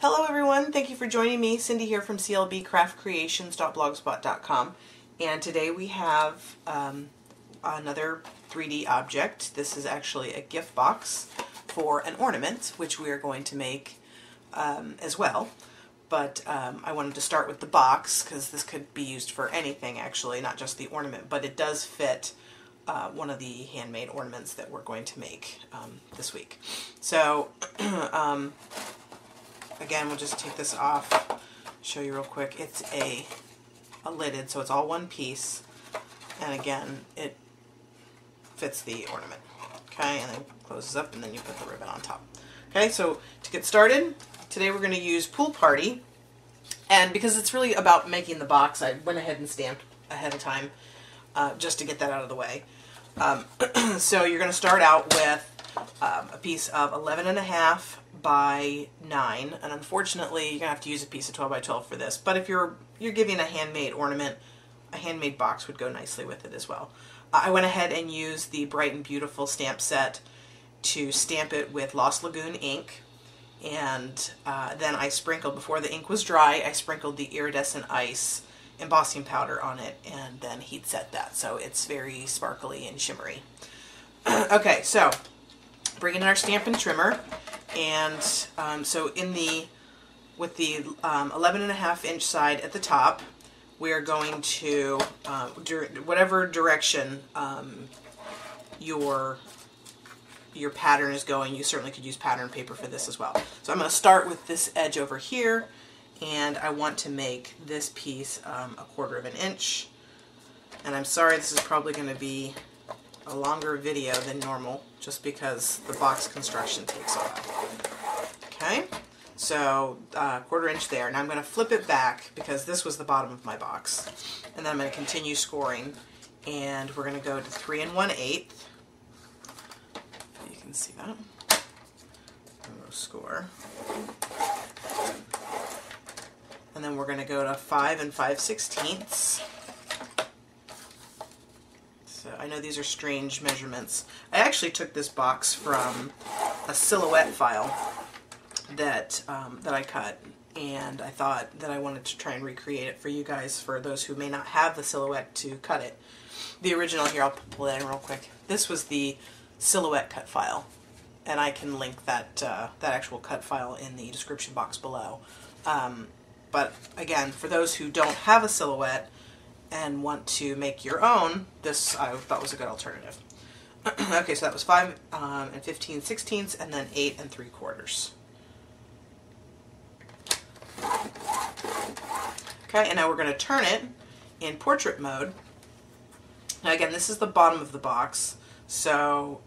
Hello everyone, thank you for joining me. Cindy here from clbcraftcreations.blogspot.com, and today we have another 3D object. This is actually a gift box for an ornament, which we are going to make as well. But I wanted to start with the box because this could be used for anything actually, not just the ornament, but it does fit one of the handmade ornaments that we're going to make this week. So again, we'll just take this off, show you real quick. It's a lidded, so it's all one piece, and again, it fits the ornament. Okay, and then it closes up, and then you put the ribbon on top. Okay, so to get started, today we're going to use Pool Party, and because it's really about making the box, I went ahead and stamped ahead of time just to get that out of the way. So you're going to start out with a piece of 11.5 by 9, and unfortunately you're going to have to use a piece of 12 by 12 for this, but if you're giving a handmade ornament, a handmade box would go nicely with it as well. I went ahead and used the Bright and Beautiful stamp set to stamp it with Lost Lagoon ink, and then I sprinkled, before the ink was dry, I sprinkled the iridescent ice embossing powder on it and then heat set that, so it's very sparkly and shimmery. Okay, so bring in our Stampin' Trimmer, and so with the 11.5 inch side at the top, we are going to, whatever direction your pattern is going, you certainly could use pattern paper for this as well. So I'm going to start with this edge over here, and I want to make this piece 1/4 inch. And I'm sorry, this is probably going to be a longer video than normal, just because the box construction takes a while. Okay, so 1/4 inch there. Now I'm going to flip it back because this was the bottom of my box, and then I'm going to continue scoring, and we're going to go to 3 1/8. You can see that. I'm going to score, and then we're going to go to 5 5/16. So I know these are strange measurements. I actually took this box from a silhouette file that I cut, and I thought that I wanted to try and recreate it for you guys, for those who may not have the silhouette to cut it. The original here, I'll pull that in real quick. This was the silhouette cut file, and I can link that that actual cut file in the description box below. But again, for those who don't have a silhouette and want to make your own, this I thought was a good alternative. Okay, so that was 5 15/16, and then 8 3/4. Okay, and now we're going to turn it in portrait mode. Now again, this is the bottom of the box, so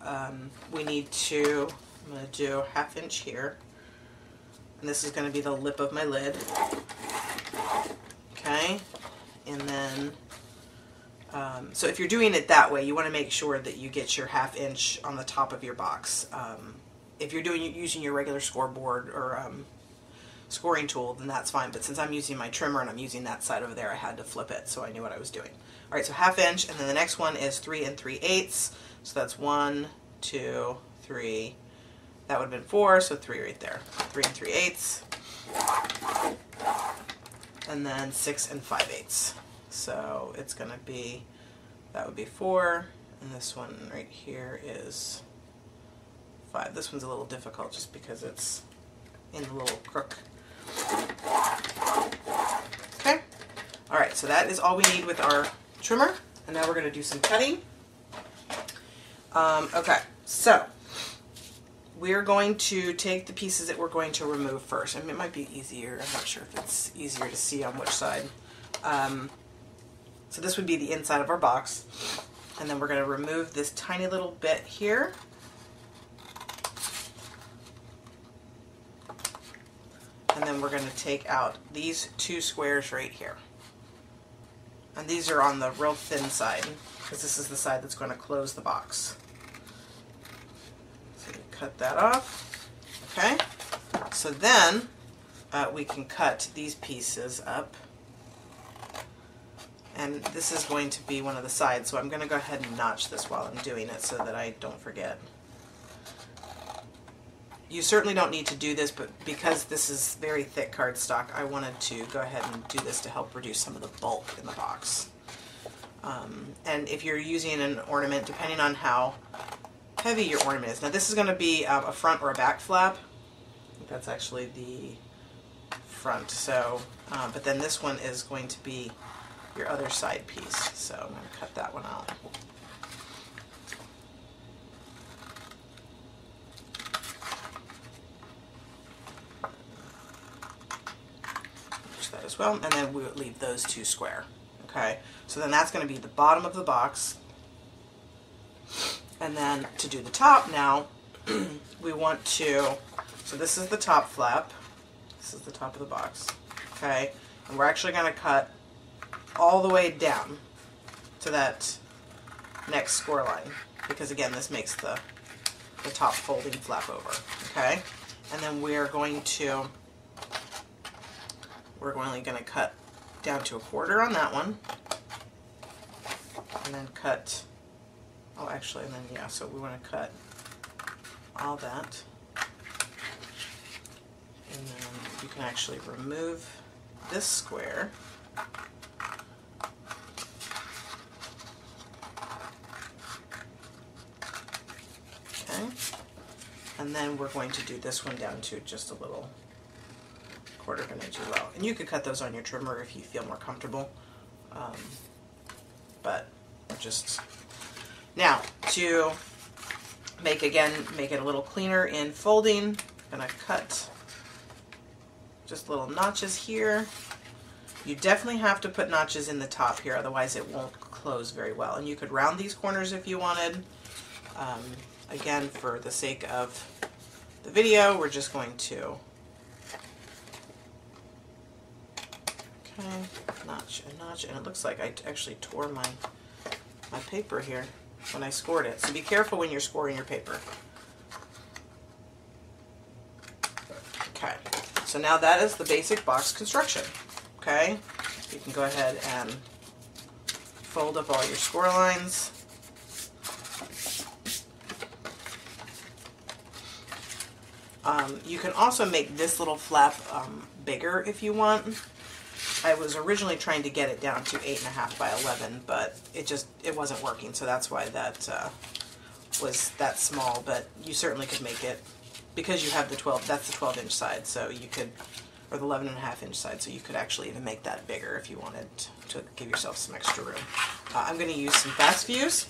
we need to, I'm going to do 1/2 inch here, and this is going to be the lip of my lid. Okay, and then, so if you're doing it that way, you want to make sure that you get your 1/2 inch on the top of your box. If you're using your regular scoreboard or scoring tool, then that's fine, but since I'm using my trimmer and I'm using that side over there, I had to flip it so I knew what I was doing. Alright, so 1/2 inch, and then the next one is 3 3/8, so that's 1, 2, 3, that would have been 4, so 3 right there. 3 3/8, and then 6 5/8. So it's going to be, that would be 4, and this one right here is 5. This one's a little difficult just because it's in the little crook. Okay, alright, so that is all we need with our trimmer, and now we're going to do some cutting. Okay, so we're going to take the pieces that we're going to remove first. I mean, it might be easier, I'm not sure if it's easier to see on which side. So this would be the inside of our box, and then we're going to remove this tiny little bit here. And then we're going to take out these 2 squares right here. And these are on the real thin side, because this is the side that's going to close the box. So we cut that off. Okay, so then we can cut these pieces up. And this is going to be one of the sides, so I'm going to go ahead and notch this while I'm doing it so that I don't forget. you certainly don't need to do this, but because this is very thick cardstock, I wanted to go ahead and do this to help reduce some of the bulk in the box. And if you're using an ornament, depending on how heavy your ornament is. Now this is going to be a front or a back flap. I think that's actually the front. So, but then this one is going to be your other side piece. So I'm going to cut that one out. That as well, and then we would leave those two square. Okay, so then that's going to be the bottom of the box, and then to do the top now, we want to, so this is the top flap, this is the top of the box, okay, and we're actually going to cut all the way down to that next score line, because again, this makes the top folding flap over, okay, and then we're only going to cut down to 1/4 on that one, and then cut, oh actually, and then yeah, so we want to cut all that, and then you can actually remove this square, okay, and then we're going to do this one down to just a little 1/4 of an inch as well. And you could cut those on your trimmer if you feel more comfortable. But just now to make it a little cleaner in folding, I'm gonna cut just little notches here. You definitely have to put notches in the top here, otherwise it won't close very well. And you could round these corners if you wanted. Again, for the sake of the video, we're just going to notch and notch, and it looks like I actually tore my paper here when I scored it. So be careful when you're scoring your paper. Okay, so now that is the basic box construction. Okay, you can go ahead and fold up all your score lines. You can also make this little flap bigger if you want. I was originally trying to get it down to 8.5 by 11, but it wasn't working, so that's why that was that small. But you certainly could make it, because you have the 12. That's the 12-inch side, so you could, or the 11.5-inch side, so you could actually even make that bigger if you wanted to give yourself some extra room. I'm going to use some fast fuse,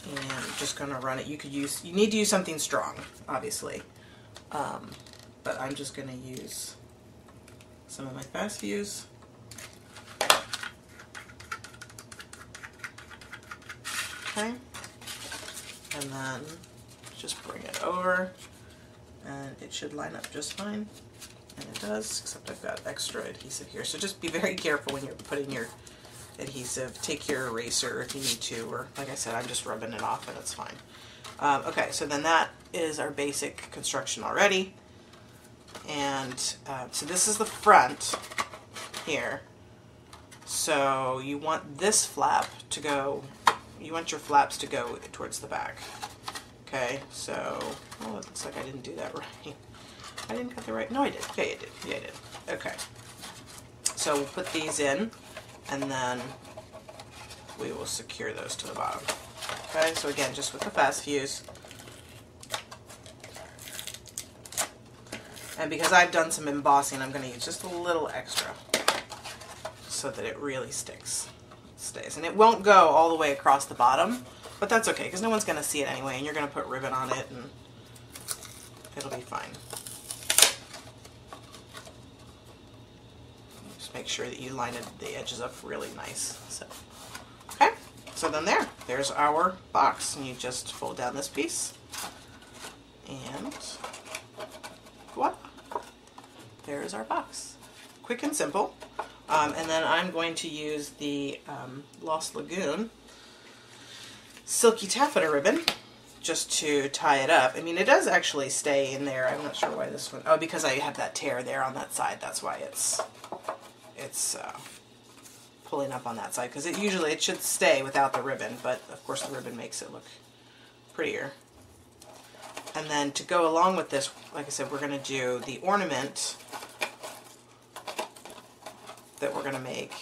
and I'm just going to run it. You need to use something strong, obviously, but I'm just going to use some of my fast fuse. Okay, and then just bring it over, and it should line up just fine, and it does, except I've got extra adhesive here, so just be very careful when you're putting your adhesive. Take your eraser if you need to, or like I said, I'm just rubbing it off and it's fine. Okay, so then that is our basic construction already. And so this is the front here. So you want this flap to go, you want your flaps to go towards the back. Okay, so, oh, it looks like I didn't do that right. I didn't cut the right, no I did. Yeah, you did. Yeah, I did. Okay. So we'll put these in, and then we will secure those to the bottom. Okay, so again, just with the fast fuse. And because I've done some embossing, I'm going to use just a little extra so that it really stays. And it won't go all the way across the bottom, but that's okay because no one's going to see it anyway, and you're going to put ribbon on it and it'll be fine. Just make sure that you line the edges up really nice. So, okay, so then there's our box, and you just fold down this piece and voila. There's our box. Quick and simple. And then I'm going to use the Lost Lagoon Silky Taffeta ribbon just to tie it up. I mean, it does actually stay in there. I'm not sure why this one, oh, because I have that tear there on that side. That's why it's pulling up on that side, because it should stay without the ribbon, but of course the ribbon makes it look prettier. And then to go along with this, like I said, we're going to do the ornament that we're going to make.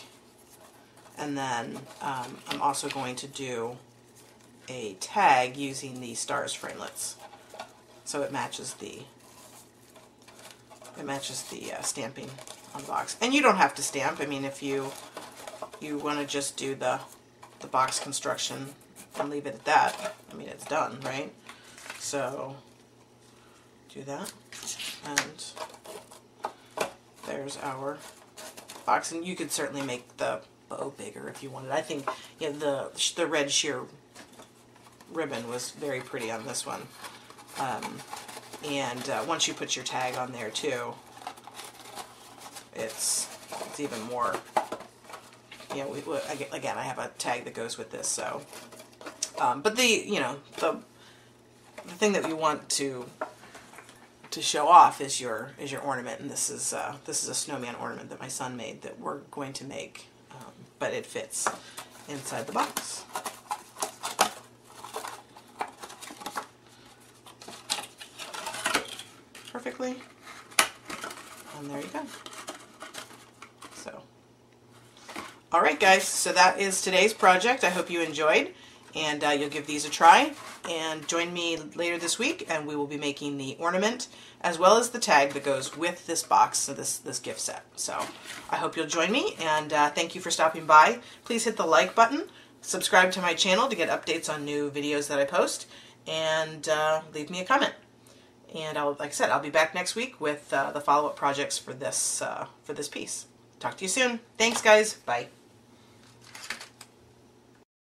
And then I'm also going to do a tag using the stars framelits. So it matches the stamping on the box. And you don't have to stamp. I mean, if you want to just do the box construction and leave it at that, I mean, it's done, right? So do that, and there's our box. And you could certainly make the bow bigger if you wanted. I think, yeah, the red sheer ribbon was very pretty on this one. And once you put your tag on there too, it's even more. Yeah, again, I have a tag that goes with this. So, but the thing that we want to show off is your ornament, and this is a snowman ornament that my son made that we're going to make, but it fits inside the box. Perfectly, and there you go. So, all right, guys, so that is today's project. I hope you enjoyed, and you'll give these a try, and join me later this week, and we will be making the ornament as well as the tag that goes with this box, so this gift set. So I hope you'll join me, and thank you for stopping by. Please hit the like button, subscribe to my channel to get updates on new videos that I post, and leave me a comment. And like I said, I'll be back next week with the follow-up projects for this piece. Talk to you soon. Thanks, guys. Bye.